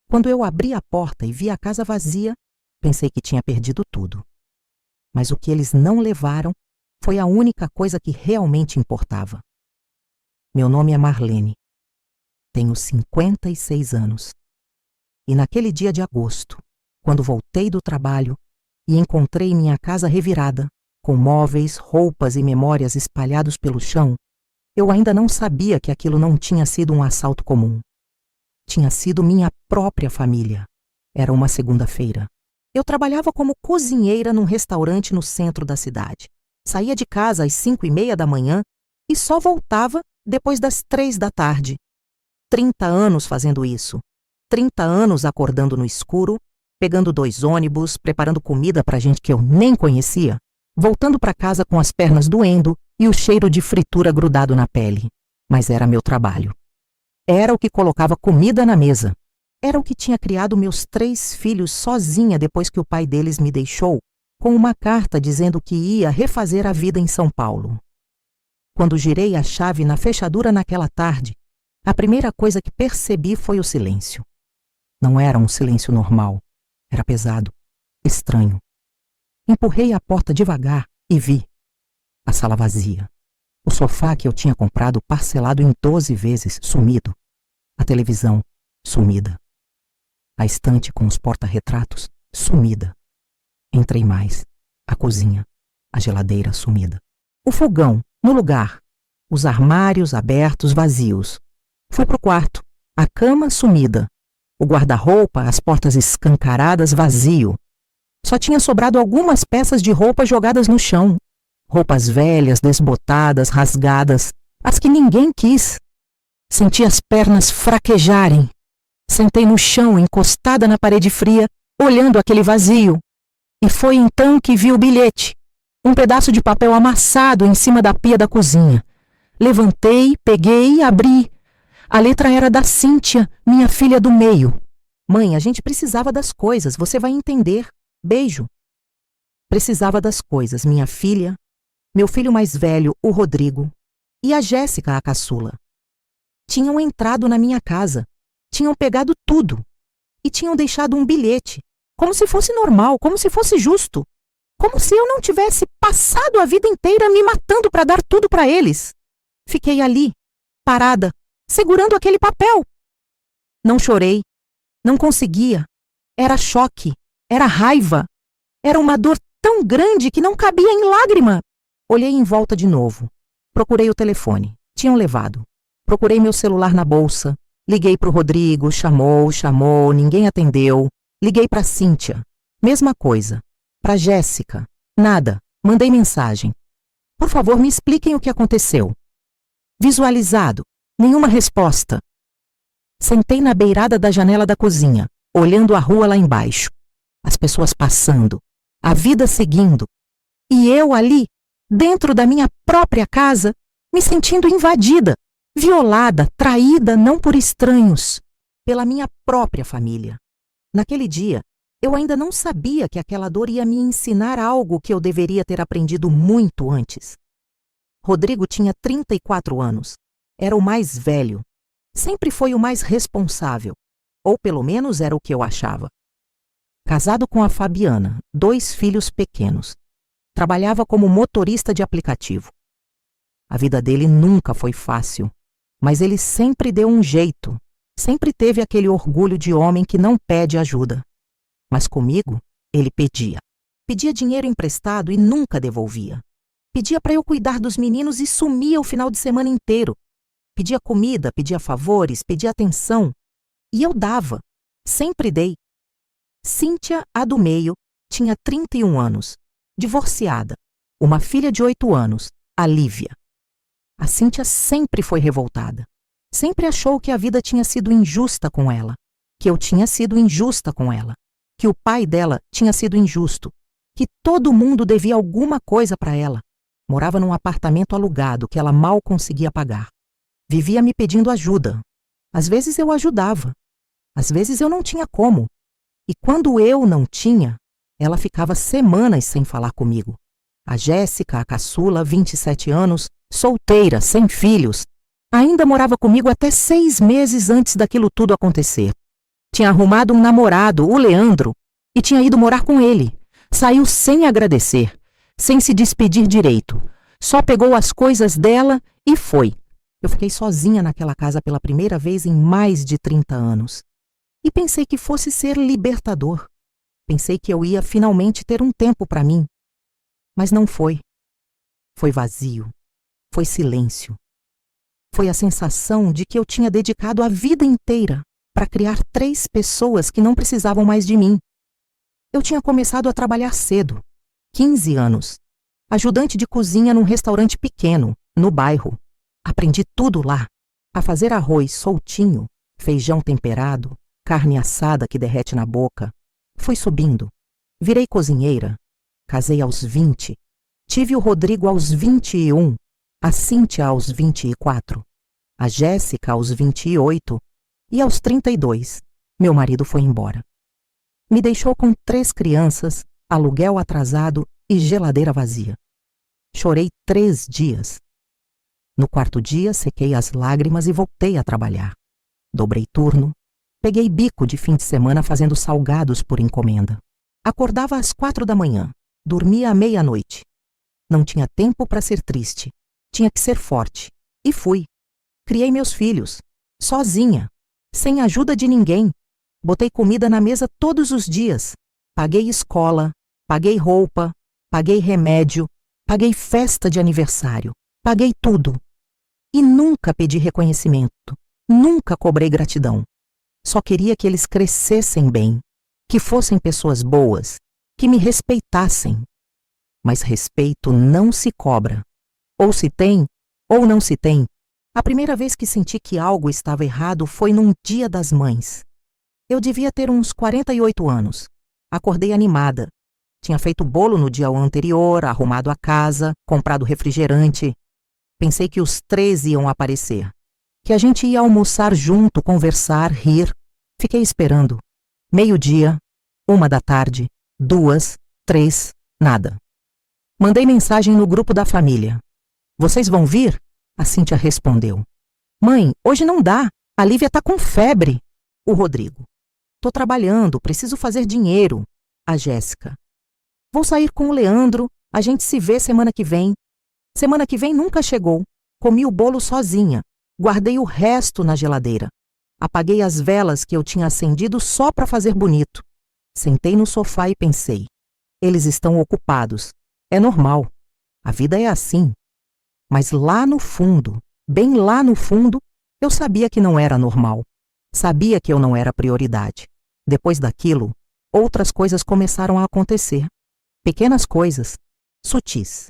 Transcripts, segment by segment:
Quando eu abri a porta e vi a casa vazia, pensei que tinha perdido tudo. Mas o que eles não levaram foi a única coisa que realmente importava. Meu nome é Marlene. Tenho 56 anos. E naquele dia de agosto, quando voltei do trabalho e encontrei minha casa revirada, com móveis, roupas e memórias espalhados pelo chão, eu ainda não sabia que aquilo não tinha sido um assalto comum. Tinha sido minha própria família. Era uma segunda-feira. Eu trabalhava como cozinheira num restaurante no centro da cidade. Saía de casa às 5:30 da manhã e só voltava depois das 3 da tarde. 30 anos fazendo isso. 30 anos acordando no escuro, pegando 2 ônibus, preparando comida para gente que eu nem conhecia, voltando para casa com as pernas doendo e o cheiro de fritura grudado na pele. Mas era meu trabalho. Era o que colocava comida na mesa. Era o que tinha criado meus 3 filhos sozinha depois que o pai deles me deixou, com uma carta dizendo que ia refazer a vida em São Paulo. Quando girei a chave na fechadura naquela tarde, a primeira coisa que percebi foi o silêncio. Não era um silêncio normal. Era pesado, estranho. Empurrei a porta devagar e vi a sala vazia. O sofá que eu tinha comprado parcelado em 12 vezes, sumido. A televisão, sumida. A estante com os porta-retratos, sumida. Entrei mais. A cozinha, a geladeira sumida. O fogão, no lugar. Os armários abertos, vazios. Fui pro quarto. A cama sumida. O guarda-roupa, as portas escancaradas, vazio. Só tinha sobrado algumas peças de roupa jogadas no chão. Roupas velhas, desbotadas, rasgadas, as que ninguém quis. Senti as pernas fraquejarem. Sentei no chão, encostada na parede fria, olhando aquele vazio. E foi então que vi o bilhete. Um pedaço de papel amassado em cima da pia da cozinha. Levantei, peguei e abri. A letra era da Cíntia, minha filha do meio. Mãe, a gente precisava das coisas, você vai entender. Beijo. Precisava das coisas, minha filha, meu filho mais velho, o Rodrigo, e a Jéssica, a caçula. Tinham entrado na minha casa, tinham pegado tudo e tinham deixado um bilhete, como se fosse normal, como se fosse justo, como se eu não tivesse passado a vida inteira me matando para dar tudo para eles. Fiquei ali, parada, segurando aquele papel. Não chorei, não conseguia. Era choque, era raiva, era uma dor tão grande que não cabia em lágrima. Olhei em volta de novo. Procurei o telefone. Tinham levado. Procurei meu celular na bolsa. Liguei para o Rodrigo, chamou, ninguém atendeu. Liguei para Cíntia. Mesma coisa. Para Jéssica. Nada. Mandei mensagem. Por favor, me expliquem o que aconteceu. Visualizado. Nenhuma resposta. Sentei na beirada da janela da cozinha, olhando a rua lá embaixo. As pessoas passando. A vida seguindo. E eu ali, dentro da minha própria casa, me sentindo invadida, violada, traída não por estranhos, pela minha própria família. Naquele dia, eu ainda não sabia que aquela dor ia me ensinar algo que eu deveria ter aprendido muito antes. Rodrigo tinha 34 anos. Era o mais velho. Sempre foi o mais responsável. Ou pelo menos era o que eu achava. Casado com a Fabiana, 2 filhos pequenos. Trabalhava como motorista de aplicativo. A vida dele nunca foi fácil, mas ele sempre deu um jeito. Sempre teve aquele orgulho de homem que não pede ajuda. Mas comigo, ele pedia. Pedia dinheiro emprestado e nunca devolvia. Pedia para eu cuidar dos meninos e sumia o final de semana inteiro. Pedia comida, pedia favores, pedia atenção. E eu dava. Sempre dei. Cíntia, a do meio, tinha 31 anos. Divorciada. Uma filha de 8 anos, a Lívia. A Cíntia sempre foi revoltada. Sempre achou que a vida tinha sido injusta com ela. Que eu tinha sido injusta com ela. Que o pai dela tinha sido injusto. Que todo mundo devia alguma coisa para ela. Morava num apartamento alugado que ela mal conseguia pagar. Vivia me pedindo ajuda. Às vezes eu ajudava. Às vezes eu não tinha como. E quando eu não tinha, ela ficava semanas sem falar comigo. A Jéssica, a caçula, 27 anos, solteira, sem filhos, ainda morava comigo até 6 meses antes daquilo tudo acontecer. Tinha arrumado um namorado, o Leandro, e tinha ido morar com ele. Saiu sem agradecer, sem se despedir direito. Só pegou as coisas dela e foi. Eu fiquei sozinha naquela casa pela primeira vez em mais de 30 anos. E pensei que fosse ser libertador. Pensei que eu ia finalmente ter um tempo para mim. Mas não foi. Foi vazio. Foi silêncio. Foi a sensação de que eu tinha dedicado a vida inteira para criar 3 pessoas que não precisavam mais de mim. Eu tinha começado a trabalhar cedo, 15 anos, ajudante de cozinha num restaurante pequeno, no bairro. Aprendi tudo lá, a fazer arroz soltinho, feijão temperado, carne assada que derrete na boca. Fui subindo, virei cozinheira, casei aos 20, tive o Rodrigo aos 21, a Cíntia aos 24, a Jéssica aos 28 e aos 32, meu marido foi embora. Me deixou com 3 crianças, aluguel atrasado e geladeira vazia. Chorei 3 dias. No 4º dia, sequei as lágrimas e voltei a trabalhar. Dobrei turno, peguei bico de fim de semana fazendo salgados por encomenda. Acordava às 4 da manhã, dormia à meia-noite. Não tinha tempo para ser triste, tinha que ser forte. E fui. Criei meus filhos, sozinha, sem ajuda de ninguém. Botei comida na mesa todos os dias. Paguei escola, paguei roupa, paguei remédio, paguei festa de aniversário, paguei tudo. E nunca pedi reconhecimento, nunca cobrei gratidão. Só queria que eles crescessem bem, que fossem pessoas boas, que me respeitassem. Mas respeito não se cobra. Ou se tem, ou não se tem. A primeira vez que senti que algo estava errado foi num Dia das Mães. Eu devia ter uns 48 anos. Acordei animada. Tinha feito bolo no dia anterior, arrumado a casa, comprado refrigerante. Pensei que os 3 iam aparecer. Que a gente ia almoçar junto, conversar, rir. Fiquei esperando. 12h, 1h, 2h, 3h, nada. Mandei mensagem no grupo da família. Vocês vão vir? A Cíntia respondeu. Mãe, hoje não dá. A Lívia tá com febre. O Rodrigo. Tô trabalhando, preciso fazer dinheiro. A Jéssica. Vou sair com o Leandro, a gente se vê semana que vem. Semana que vem nunca chegou. Comi o bolo sozinha. Guardei o resto na geladeira. Apaguei as velas que eu tinha acendido só para fazer bonito. Sentei no sofá e pensei. Eles estão ocupados. É normal. A vida é assim. Mas lá no fundo, bem lá no fundo, eu sabia que não era normal. Sabia que eu não era prioridade. Depois daquilo, outras coisas começaram a acontecer. Pequenas coisas, sutis.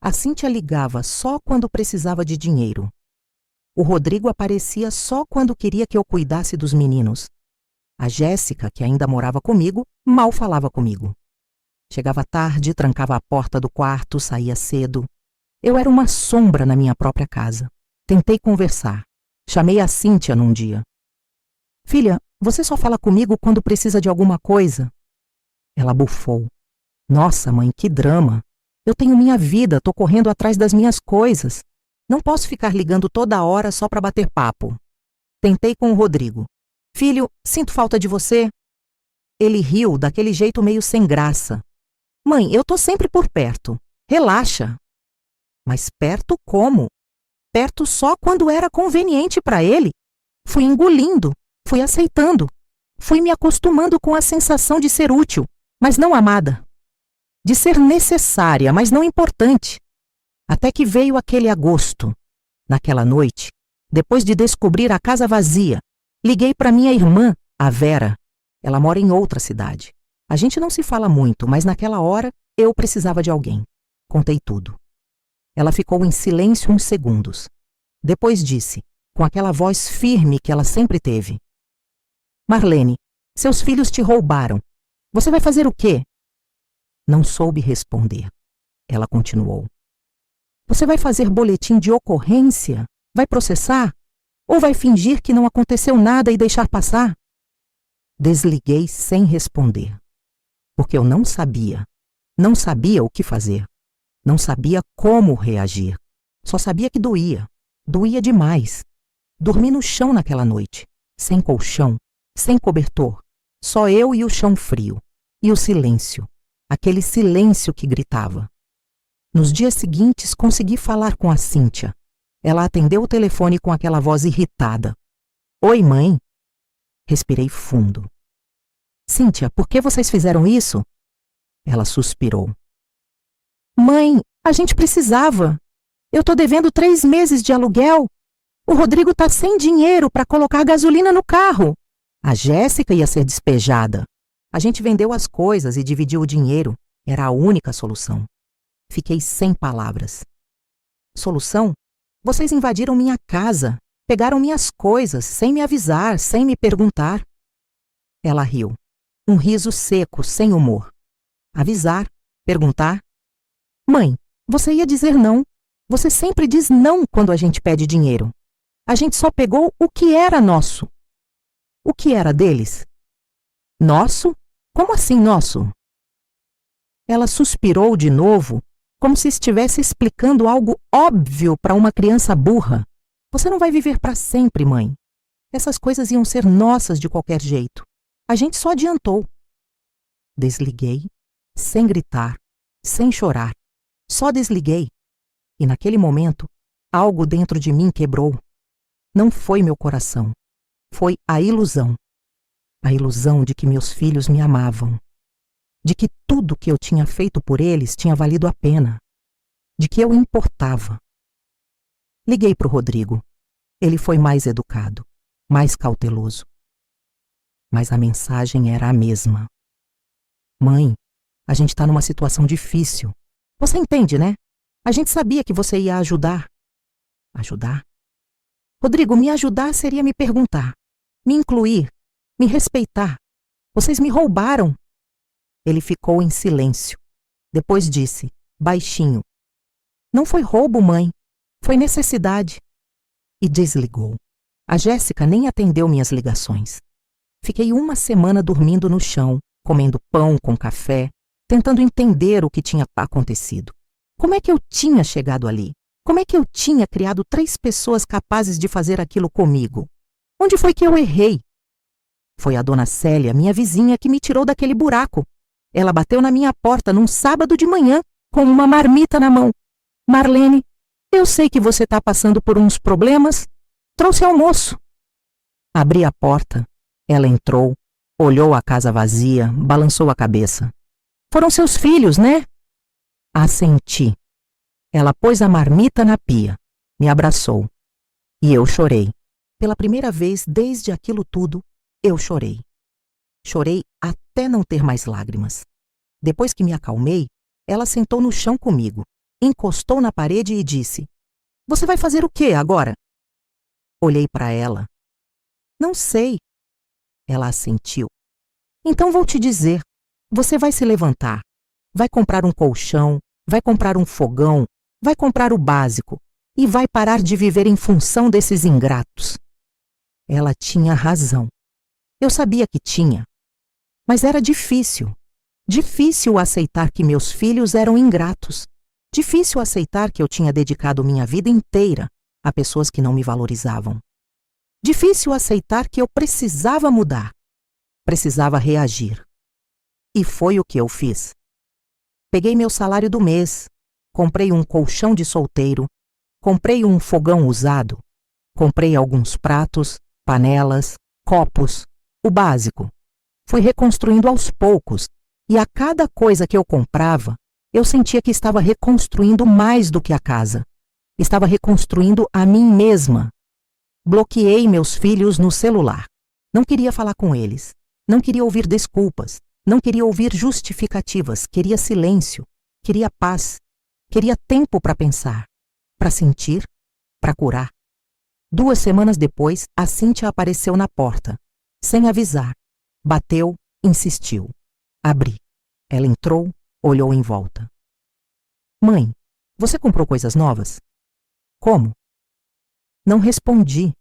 A Cíntia ligava só quando precisava de dinheiro. O Rodrigo aparecia só quando queria que eu cuidasse dos meninos. A Jéssica, que ainda morava comigo, mal falava comigo. Chegava tarde, trancava a porta do quarto, saía cedo. Eu era uma sombra na minha própria casa. Tentei conversar. Chamei a Cíntia num dia. Filha, você só fala comigo quando precisa de alguma coisa? Ela bufou. Nossa, mãe, que drama. Eu tenho minha vida, tô correndo atrás das minhas coisas. Não posso ficar ligando toda hora só para bater papo. Tentei com o Rodrigo. Filho, sinto falta de você. Ele riu daquele jeito meio sem graça. Mãe, eu tô sempre por perto. Relaxa. Mas perto como? Perto só quando era conveniente para ele. Fui engolindo, fui aceitando. Fui me acostumando com a sensação de ser útil, mas não amada. De ser necessária, mas não importante. Até que veio aquele agosto. Naquela noite, depois de descobrir a casa vazia, liguei para minha irmã, a Vera. Ela mora em outra cidade. A gente não se fala muito, mas naquela hora eu precisava de alguém. Contei tudo. Ela ficou em silêncio uns segundos. Depois disse, com aquela voz firme que ela sempre teve. Marlene, seus filhos te roubaram. Você vai fazer o quê? Não soube responder. Ela continuou. Você vai fazer boletim de ocorrência? Vai processar? Ou vai fingir que não aconteceu nada e deixar passar? Desliguei sem responder. Porque eu não sabia. Não sabia o que fazer. Não sabia como reagir. Só sabia que doía. Doía demais. Dormi no chão naquela noite, sem colchão, sem cobertor, só eu e o chão frio. E o silêncio, aquele silêncio que gritava. Nos dias seguintes, consegui falar com a Cíntia. Ela atendeu o telefone com aquela voz irritada. Oi, mãe. Respirei fundo. Cíntia, por que vocês fizeram isso? Ela suspirou. Mãe, a gente precisava. Eu tô devendo 3 meses de aluguel. O Rodrigo tá sem dinheiro para colocar gasolina no carro. A Jéssica ia ser despejada. A gente vendeu as coisas e dividiu o dinheiro. Era a única solução. Fiquei sem palavras. Solução? Vocês invadiram minha casa. Pegaram minhas coisas, sem me avisar, sem me perguntar. Ela riu. Um riso seco, sem humor. Avisar? Perguntar? Mãe, você ia dizer não. Você sempre diz não quando a gente pede dinheiro. A gente só pegou o que era nosso. O que era deles? Nosso? Como assim nosso? Ela suspirou de novo, como se estivesse explicando algo óbvio para uma criança burra. Você não vai viver para sempre, mãe. Essas coisas iam ser nossas de qualquer jeito. A gente só adiantou. Desliguei, sem gritar, sem chorar. Só desliguei. E naquele momento, algo dentro de mim quebrou. Não foi meu coração. Foi a ilusão. A ilusão de que meus filhos me amavam. De que tudo que eu tinha feito por eles tinha valido a pena. De que eu importava. Liguei para o Rodrigo. Ele foi mais educado, mais cauteloso. Mas a mensagem era a mesma. Mãe, a gente está numa situação difícil. Você entende, né? A gente sabia que você ia ajudar. Ajudar? Rodrigo, me ajudar seria me perguntar, me incluir, me respeitar. Vocês me roubaram. Ele ficou em silêncio. Depois disse, baixinho. Não foi roubo, mãe. Foi necessidade. E desligou. A Jéssica nem atendeu minhas ligações. Fiquei 1 semana dormindo no chão, comendo pão com café, tentando entender o que tinha acontecido. Como é que eu tinha chegado ali? Como é que eu tinha criado 3 pessoas capazes de fazer aquilo comigo? Onde foi que eu errei? Foi a dona Célia, minha vizinha, que me tirou daquele buraco. Ela bateu na minha porta num sábado de manhã, com uma marmita na mão. Marlene, eu sei que você está passando por uns problemas. Trouxe almoço. Abri a porta. Ela entrou, olhou a casa vazia, balançou a cabeça. Foram seus filhos, né? Assenti. Ela pôs a marmita na pia, me abraçou. E eu chorei. Pela primeira vez desde aquilo tudo, eu chorei. Chorei até não ter mais lágrimas. Depois que me acalmei, ela sentou no chão comigo, encostou na parede e disse: Você vai fazer o quê agora? Olhei para ela. Não sei. Ela assentiu. Então vou te dizer. Você vai se levantar. Vai comprar um colchão, vai comprar um fogão, vai comprar o básico e vai parar de viver em função desses ingratos. Ela tinha razão. Eu sabia que tinha. Mas era difícil. Difícil aceitar que meus filhos eram ingratos. Difícil aceitar que eu tinha dedicado minha vida inteira a pessoas que não me valorizavam. Difícil aceitar que eu precisava mudar. Precisava reagir. E foi o que eu fiz. Peguei meu salário do mês, comprei um colchão de solteiro, comprei um fogão usado, comprei alguns pratos, panelas, copos, o básico. Fui reconstruindo aos poucos, e a cada coisa que eu comprava, eu sentia que estava reconstruindo mais do que a casa. Estava reconstruindo a mim mesma. Bloqueei meus filhos no celular. Não queria falar com eles. Não queria ouvir desculpas. Não queria ouvir justificativas. Queria silêncio. Queria paz. Queria tempo para pensar, para sentir, para curar. 2 semanas depois, a Cíntia apareceu na porta, sem avisar. Bateu, insistiu. Abri. Ela entrou, olhou em volta. Mãe, você comprou coisas novas? Como? Não respondi.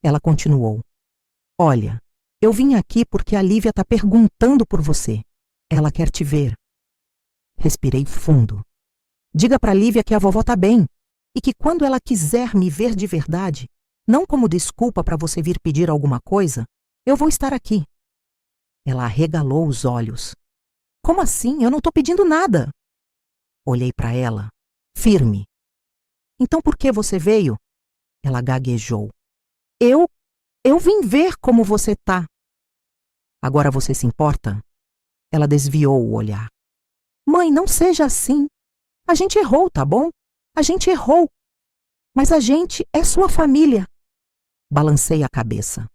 Ela continuou. Olha, eu vim aqui porque a Lívia está perguntando por você. Ela quer te ver. Respirei fundo. Diga para Lívia que a vovó está bem e que quando ela quiser me ver de verdade, não como desculpa para você vir pedir alguma coisa, Eu vou estar aqui. Ela arregalou os olhos. Como assim? Eu não estou pedindo nada. Olhei para ela, firme. Então por que você veio? Ela gaguejou. Eu vim ver como você tá. Agora você se importa? Ela desviou o olhar. Mãe, não seja assim. A gente errou, tá bom? A gente errou. Mas a gente é sua família. Balancei a cabeça.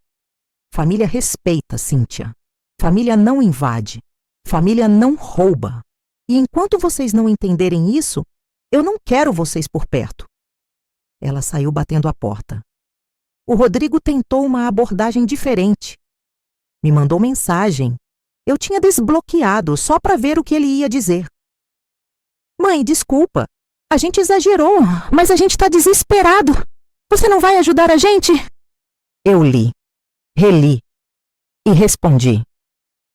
Família respeita, Cíntia. Família não invade. Família não rouba. E enquanto vocês não entenderem isso, eu não quero vocês por perto. Ela saiu batendo a porta. O Rodrigo tentou uma abordagem diferente. Me mandou mensagem. Eu tinha desbloqueado só para ver o que ele ia dizer. Mãe, desculpa. A gente exagerou, mas a gente está desesperado. Você não vai ajudar a gente? Eu li, reli e respondi.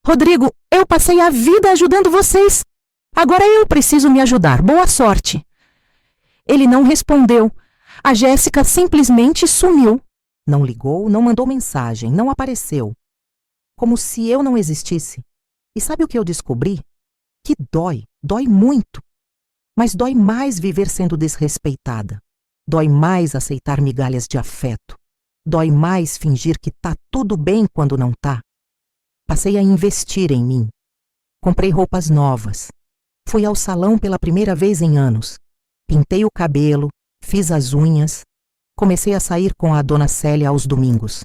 Rodrigo, eu passei a vida ajudando vocês. Agora eu preciso me ajudar. Boa sorte. Ele não respondeu. A Jéssica simplesmente sumiu. Não ligou, não mandou mensagem, não apareceu. Como se eu não existisse. E sabe o que eu descobri? Que dói muito. Mas dói mais viver sendo desrespeitada. Dói mais aceitar migalhas de afeto. Dói mais fingir que tá tudo bem quando não tá. Passei a investir em mim. Comprei roupas novas. Fui ao salão pela primeira vez em anos. Pintei o cabelo, fiz as unhas. Comecei a sair com a dona Célia aos domingos.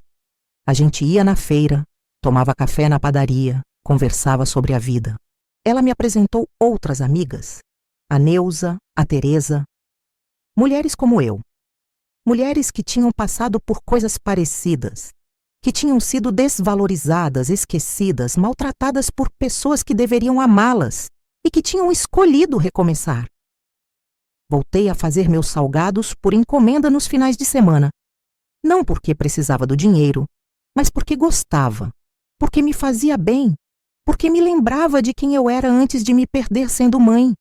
A gente ia na feira, tomava café na padaria, conversava sobre a vida. Ela me apresentou outras amigas. A Neuza, a Teresa. Mulheres como eu. Mulheres que tinham passado por coisas parecidas. Que tinham sido desvalorizadas, esquecidas, maltratadas por pessoas que deveriam amá-las e que tinham escolhido recomeçar. Voltei a fazer meus salgados por encomenda nos finais de semana. Não porque precisava do dinheiro, mas porque gostava, porque me fazia bem, porque me lembrava de quem eu era antes de me perder sendo mãe.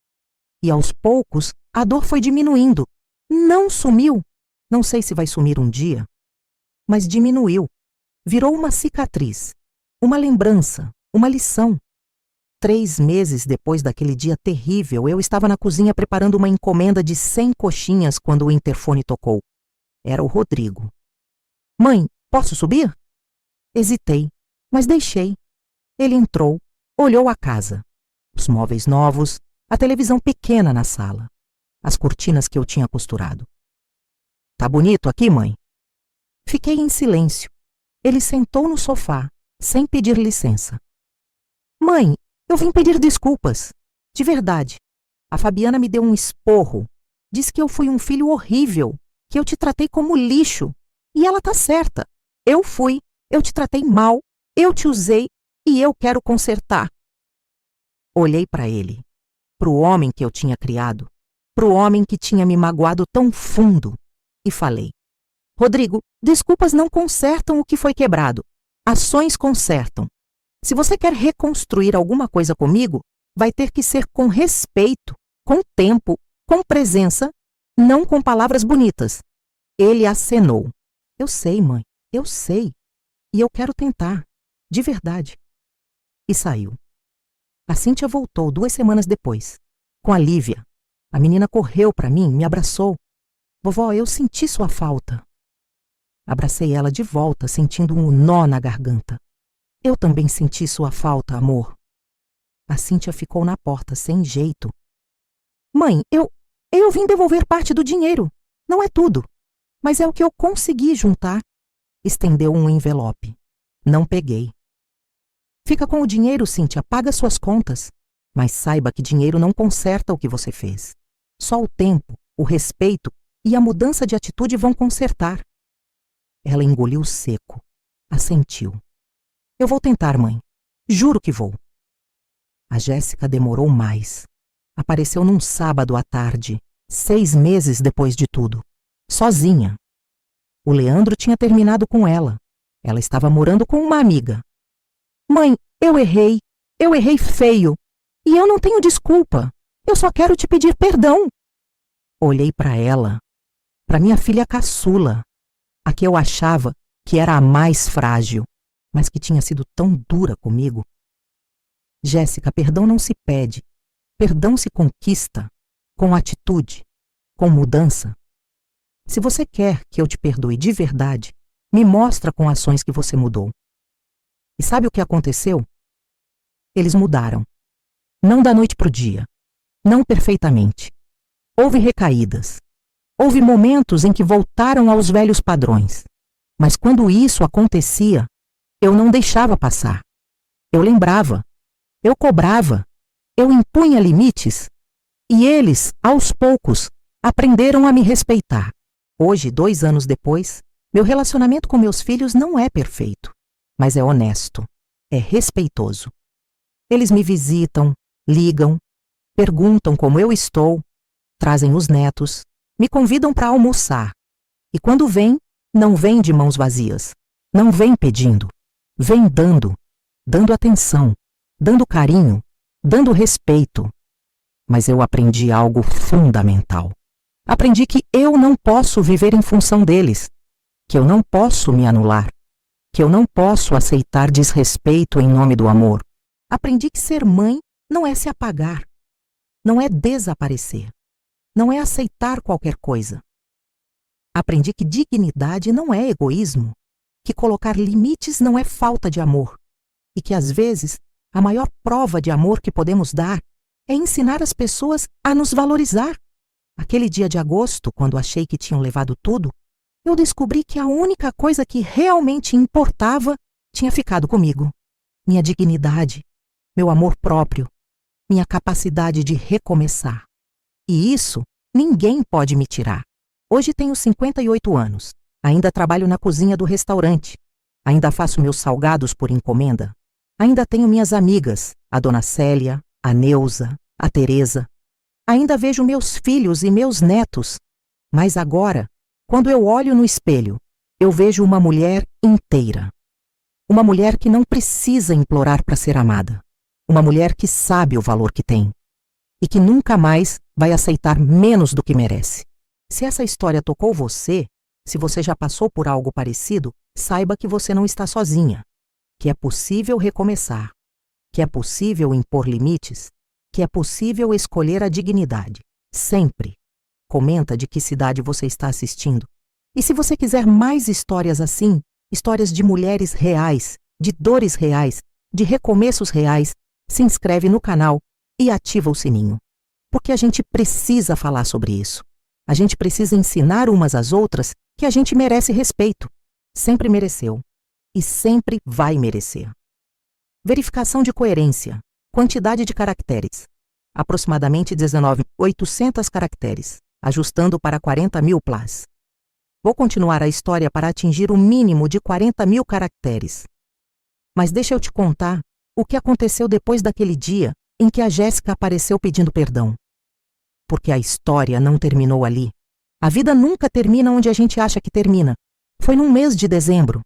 E aos poucos, a dor foi diminuindo. Não sumiu. Não sei se vai sumir um dia, mas diminuiu. Virou uma cicatriz, uma lembrança, uma lição. 3 meses depois daquele dia terrível, eu estava na cozinha preparando uma encomenda de 100 coxinhas quando o interfone tocou. Era o Rodrigo. Mãe, posso subir? Hesitei, mas deixei. Ele entrou, olhou a casa. Os móveis novos, a televisão pequena na sala, as cortinas que eu tinha costurado. Tá bonito aqui, mãe? Fiquei em silêncio. Ele sentou no sofá, sem pedir licença. Mãe, eu vim pedir desculpas. De verdade. A Fabiana me deu um esporro. Diz que eu fui um filho horrível, que eu te tratei como lixo. E ela tá certa. Eu te tratei mal, eu te usei e eu quero consertar. Olhei para ele, pro homem que eu tinha criado, pro homem que tinha me magoado tão fundo, e falei. Rodrigo, desculpas não consertam o que foi quebrado. Ações consertam. Se você quer reconstruir alguma coisa comigo, vai ter que ser com respeito, com tempo, com presença, não com palavras bonitas. Ele acenou. Eu sei, mãe, eu sei. E eu quero tentar, de verdade. E saiu. A Cíntia voltou 2 semanas depois, com a Lívia. A menina correu para mim, me abraçou. Vovó, eu senti sua falta. Abracei ela de volta, sentindo um nó na garganta. Eu também senti sua falta, amor. A Cíntia ficou na porta, sem jeito. Mãe, eu vim devolver parte do dinheiro. Não é tudo, mas é o que eu consegui juntar. Estendeu um envelope. Não peguei. Fica com o dinheiro, Cíntia, paga suas contas. Mas saiba que dinheiro não conserta o que você fez. Só o tempo, o respeito e a mudança de atitude vão consertar. Ela engoliu seco. Assentiu. Eu vou tentar, mãe. Juro que vou. A Jéssica demorou mais. Apareceu num sábado à tarde, 6 meses depois de tudo. Sozinha. O Leandro tinha terminado com ela. Ela estava morando com uma amiga. Mãe, eu errei feio. E eu não tenho desculpa. Eu só quero te pedir perdão. Olhei para ela, para minha filha caçula, a que eu achava que era a mais frágil. mas que tinha sido tão dura comigo. Jéssica, perdão não se pede, perdão se conquista, com atitude, com mudança. Se você quer que eu te perdoe de verdade, me mostra com ações que você mudou. E sabe o que aconteceu? Eles mudaram. Não da noite para o dia. Não perfeitamente. Houve recaídas. Houve momentos em que voltaram aos velhos padrões. Mas quando isso acontecia, eu não deixava passar. Eu lembrava. Eu cobrava. Eu impunha limites. E eles, aos poucos, aprenderam a me respeitar. Hoje, 2 anos depois, meu relacionamento com meus filhos não é perfeito, mas é honesto, é respeitoso. Eles me visitam, ligam, perguntam como eu estou, trazem os netos, me convidam para almoçar. E quando vêm, não vêm de mãos vazias, não vêm pedindo, vêm dando atenção, dando carinho, dando respeito. Mas eu aprendi algo fundamental. Aprendi que eu não posso viver em função deles, que eu não posso me anular, que eu não posso aceitar desrespeito em nome do amor. Aprendi que ser mãe não é se apagar, não é desaparecer, não é aceitar qualquer coisa. Aprendi que dignidade não é egoísmo, que colocar limites não é falta de amor e que, às vezes, a maior prova de amor que podemos dar é ensinar as pessoas a nos valorizar. Aquele dia de agosto, quando achei que tinham levado tudo, eu descobri que a única coisa que realmente importava tinha ficado comigo. Minha dignidade, meu amor próprio, minha capacidade de recomeçar. E isso ninguém pode me tirar. Hoje tenho 58 anos. Ainda trabalho na cozinha do restaurante. Ainda faço meus salgados por encomenda. Ainda tenho minhas amigas, a Dona Célia, a Neuza, a Teresa. Ainda vejo meus filhos e meus netos. Mas agora, quando eu olho no espelho, eu vejo uma mulher inteira. Uma mulher que não precisa implorar para ser amada. Uma mulher que sabe o valor que tem. E que nunca mais vai aceitar menos do que merece. Se essa história tocou você, se você já passou por algo parecido, saiba que você não está sozinha. Que é possível recomeçar. Que é possível impor limites. Que é possível escolher a dignidade. Sempre. Comenta de que cidade você está assistindo. E se você quiser mais histórias assim, histórias de mulheres reais, de dores reais, de recomeços reais, se inscreve no canal e ativa o sininho. Porque a gente precisa falar sobre isso. A gente precisa ensinar umas às outras que a gente merece respeito. Sempre mereceu. E sempre vai merecer. Verificação de coerência. Quantidade de caracteres. Aproximadamente 19.800 caracteres, ajustando para 40.000 plus. Vou continuar a história para atingir o mínimo de 40.000 caracteres. Mas deixa eu te contar o que aconteceu depois daquele dia em que a Jéssica apareceu pedindo perdão. Porque a história não terminou ali. A vida nunca termina onde a gente acha que termina. Foi num mês de dezembro,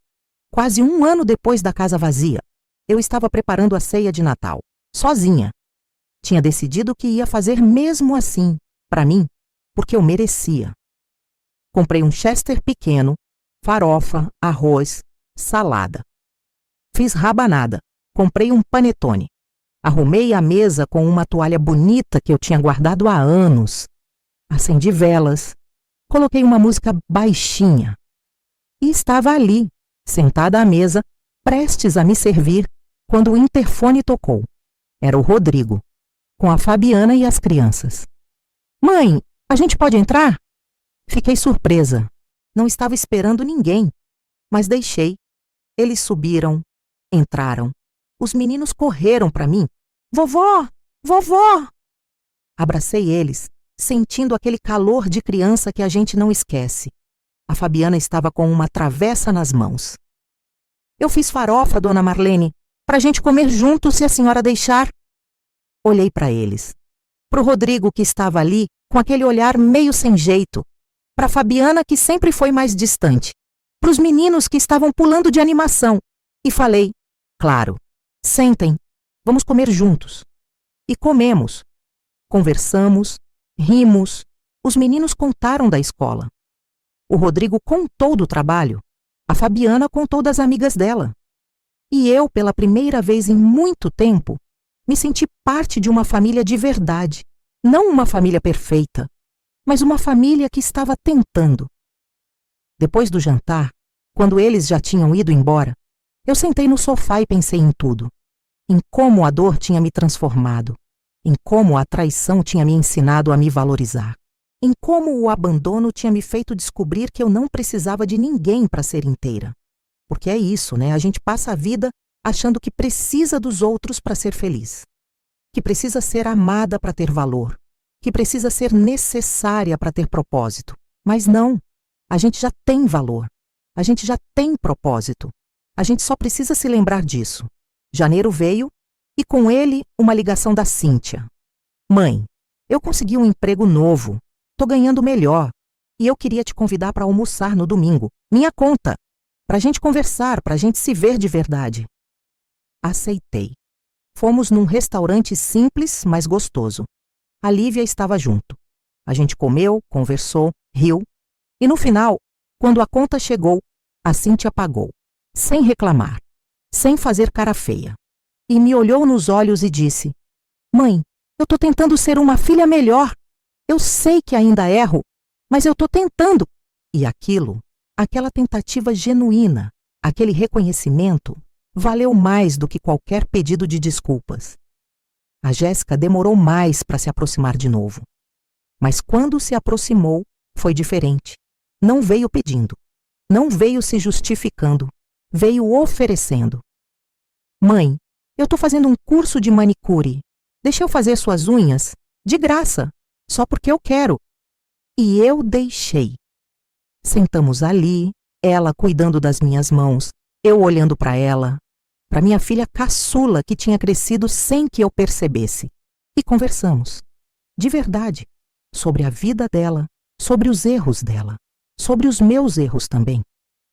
quase 1 ano depois da casa vazia. Eu estava preparando a ceia de Natal, sozinha. Tinha decidido que ia fazer mesmo assim, para mim, porque eu merecia. Comprei um Chester pequeno, farofa, arroz, salada. Fiz rabanada, comprei um panetone. Arrumei a mesa com uma toalha bonita que eu tinha guardado há anos. Acendi velas, coloquei uma música baixinha. E estava ali, sentada à mesa, prestes a me servir, quando o interfone tocou. Era o Rodrigo, com a Fabiana e as crianças. Mãe, a gente pode entrar? Fiquei surpresa. Não estava esperando ninguém, mas deixei. Eles subiram, entraram. Os meninos correram para mim. Vovó! Vovó! Abracei eles, sentindo aquele calor de criança que a gente não esquece. A Fabiana estava com uma travessa nas mãos. Eu fiz farofa, dona Marlene, para a gente comer junto se a senhora deixar. Olhei para eles. Para o Rodrigo que estava ali, com aquele olhar meio sem jeito. Para a Fabiana que sempre foi mais distante. Para os meninos que estavam pulando de animação. E falei, claro, sentem, vamos comer juntos. E comemos. Conversamos, rimos. Os meninos contaram da escola. O Rodrigo contou do trabalho. A Fabiana contou das amigas dela. E eu, pela primeira vez em muito tempo, me senti parte de uma família de verdade. Não uma família perfeita, mas uma família que estava tentando. Depois do jantar, quando eles já tinham ido embora, eu sentei no sofá e pensei em tudo. Em como a dor tinha me transformado. Em como a traição tinha me ensinado a me valorizar. Em como o abandono tinha me feito descobrir que eu não precisava de ninguém para ser inteira. Porque é isso, né? A gente passa a vida achando que precisa dos outros para ser feliz. Que precisa ser amada para ter valor. Que precisa ser necessária para ter propósito. Mas não. A gente já tem valor. A gente já tem propósito. A gente só precisa se lembrar disso. Janeiro veio e com ele uma ligação da Cíntia. Mãe, eu consegui um emprego novo. Tô ganhando melhor. E eu queria te convidar para almoçar no domingo. Minha conta. Pra gente conversar, pra gente se ver de verdade. Aceitei. Fomos num restaurante simples, mas gostoso. A Lívia estava junto. A gente comeu, conversou, riu. E no final, quando a conta chegou, a Cíntia pagou. Sem reclamar. Sem fazer cara feia. E me olhou nos olhos e disse: Mãe, eu tô tentando ser uma filha melhor. Eu sei que ainda erro, mas eu tô tentando. E aquela tentativa genuína, aquele reconhecimento, valeu mais do que qualquer pedido de desculpas. A Jéssica demorou mais para se aproximar de novo. Mas quando se aproximou, foi diferente. Não veio pedindo. Não veio se justificando. Veio oferecendo. Mãe, eu tô fazendo um curso de manicure. Deixa eu fazer suas unhas? De graça. Só porque eu quero. E eu deixei. Sentamos ali, ela cuidando das minhas mãos, eu olhando para ela, para minha filha caçula que tinha crescido sem que eu percebesse. E conversamos, de verdade, sobre a vida dela, sobre os erros dela, sobre os meus erros também.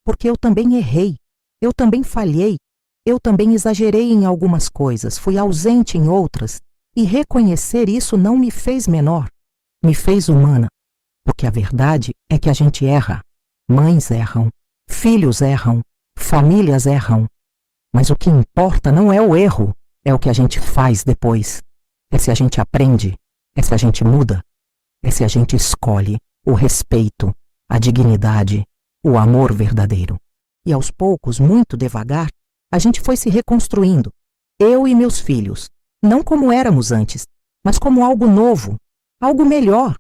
Porque eu também errei, eu também falhei, eu também exagerei em algumas coisas, fui ausente em outras, e reconhecer isso não me fez menor, me fez humana. Porque a verdade é que a gente erra. Mães erram, filhos erram, famílias erram. Mas o que importa não é o erro, é o que a gente faz depois. É se a gente aprende, é se a gente muda, é se a gente escolhe o respeito, a dignidade, o amor verdadeiro. E aos poucos, muito devagar, a gente foi se reconstruindo. Eu e meus filhos, não como éramos antes, mas como algo novo, algo melhor.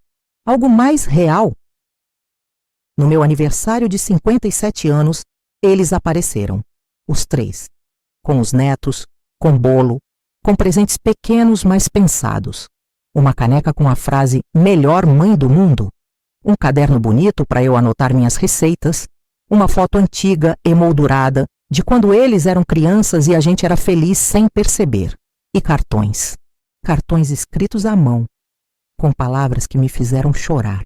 Algo mais real. No meu aniversário de 57 anos, eles apareceram, os 3, com os netos, com bolo, com presentes pequenos mas pensados, uma caneca com a frase "Melhor mãe do mundo", um caderno bonito para eu anotar minhas receitas, uma foto antiga, emoldurada, de quando eles eram crianças e a gente era feliz sem perceber, e cartões escritos à mão, com palavras que me fizeram chorar,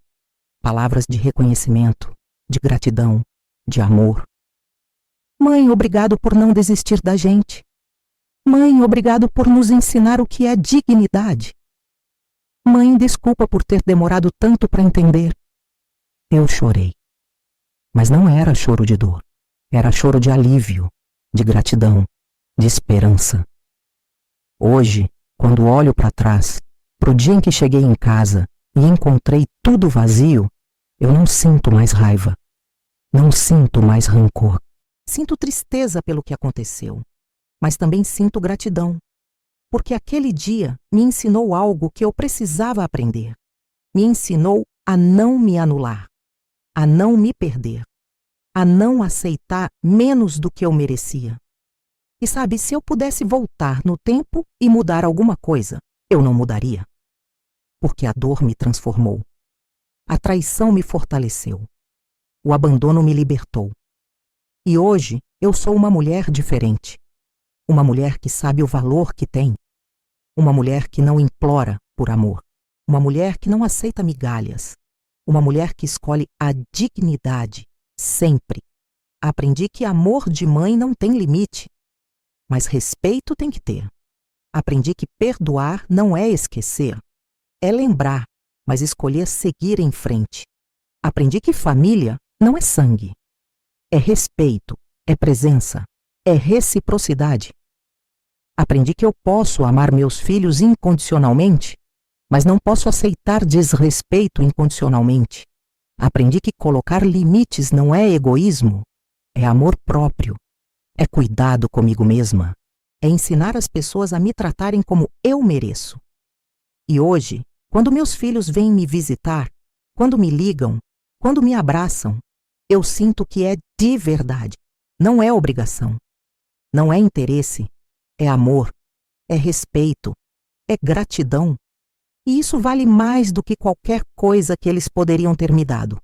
palavras de reconhecimento, de gratidão, de amor. Mãe, obrigado por não desistir da gente. Mãe, obrigado por nos ensinar o que é dignidade. Mãe, desculpa por ter demorado tanto para entender. Eu chorei. Mas não era choro de dor, era choro de alívio, de gratidão, de esperança. Hoje, quando olho para trás, pro dia em que cheguei em casa e encontrei tudo vazio, eu não sinto mais raiva, não sinto mais rancor. Sinto tristeza pelo que aconteceu, mas também sinto gratidão, porque aquele dia me ensinou algo que eu precisava aprender. Me ensinou a não me anular, a não me perder, a não aceitar menos do que eu merecia. E sabe, se eu pudesse voltar no tempo e mudar alguma coisa, eu não mudaria. Porque a dor me transformou. A traição me fortaleceu. O abandono me libertou. E hoje eu sou uma mulher diferente. Uma mulher que sabe o valor que tem. Uma mulher que não implora por amor. Uma mulher que não aceita migalhas. Uma mulher que escolhe a dignidade, sempre. Aprendi que amor de mãe não tem limite. Mas respeito tem que ter. Aprendi que perdoar não é esquecer. É lembrar, mas escolher seguir em frente. Aprendi que família não é sangue. É respeito, é presença, é reciprocidade. Aprendi que eu posso amar meus filhos incondicionalmente, mas não posso aceitar desrespeito incondicionalmente. Aprendi que colocar limites não é egoísmo, é amor próprio, é cuidado comigo mesma, é ensinar as pessoas a me tratarem como eu mereço. E hoje, quando meus filhos vêm me visitar, quando me ligam, quando me abraçam, eu sinto que é de verdade, não é obrigação, não é interesse, é amor, é respeito, é gratidão. E isso vale mais do que qualquer coisa que eles poderiam ter me dado.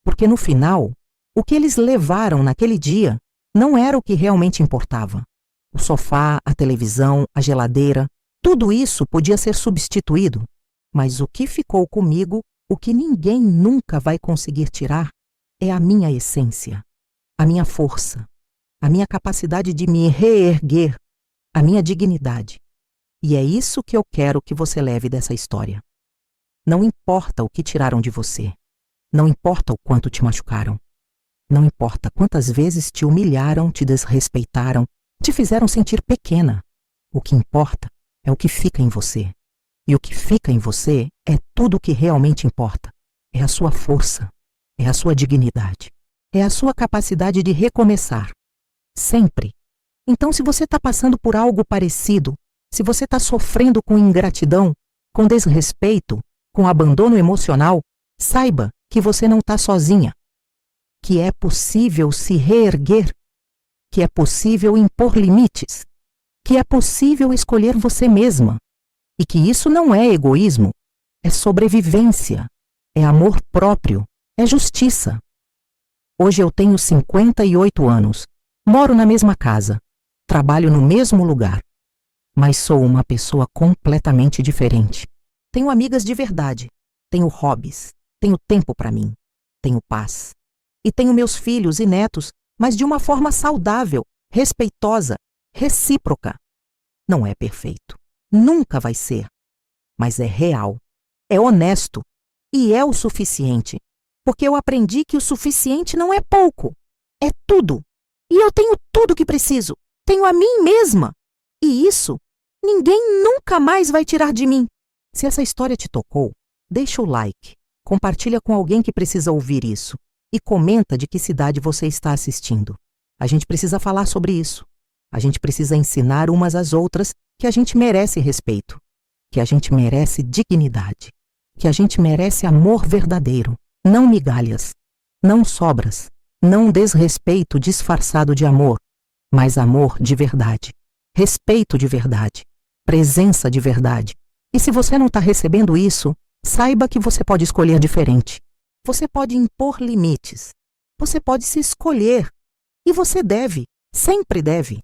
Porque no final, o que eles levaram naquele dia não era o que realmente importava. O sofá, a televisão, a geladeira, tudo isso podia ser substituído. Mas o que ficou comigo, o que ninguém nunca vai conseguir tirar, é a minha essência, a minha força, a minha capacidade de me reerguer, a minha dignidade. E é isso que eu quero que você leve dessa história. Não importa o que tiraram de você. Não importa o quanto te machucaram. Não importa quantas vezes te humilharam, te desrespeitaram, te fizeram sentir pequena. O que importa é o que fica em você. E o que fica em você é tudo o que realmente importa. É a sua força. É a sua dignidade. É a sua capacidade de recomeçar. Sempre. Então, se você está passando por algo parecido, se você está sofrendo com ingratidão, com desrespeito, com abandono emocional, saiba que você não está sozinha, que é possível se reerguer, que é possível impor limites, que é possível escolher você mesma, e que isso não é egoísmo, é sobrevivência, é amor próprio, é justiça. Hoje eu tenho 58 anos, moro na mesma casa, trabalho no mesmo lugar. Mas sou uma pessoa completamente diferente. Tenho amigas de verdade, tenho hobbies, tenho tempo para mim, tenho paz. E tenho meus filhos e netos, mas de uma forma saudável, respeitosa, recíproca. Não é perfeito, nunca vai ser, mas é real, é honesto e é o suficiente, porque eu aprendi que o suficiente não é pouco, é tudo. E eu tenho tudo o que preciso, tenho a mim mesma. E isso, ninguém nunca mais vai tirar de mim. Se essa história te tocou, deixa o like, compartilha com alguém que precisa ouvir isso e comenta de que cidade você está assistindo. A gente precisa falar sobre isso. A gente precisa ensinar umas às outras que a gente merece respeito, que a gente merece dignidade, que a gente merece amor verdadeiro, não migalhas, não sobras, não desrespeito disfarçado de amor, mas amor de verdade. Respeito de verdade, presença de verdade. E se você não está recebendo isso, saiba que você pode escolher diferente. Você pode impor limites. Você pode se escolher. E você deve, sempre deve.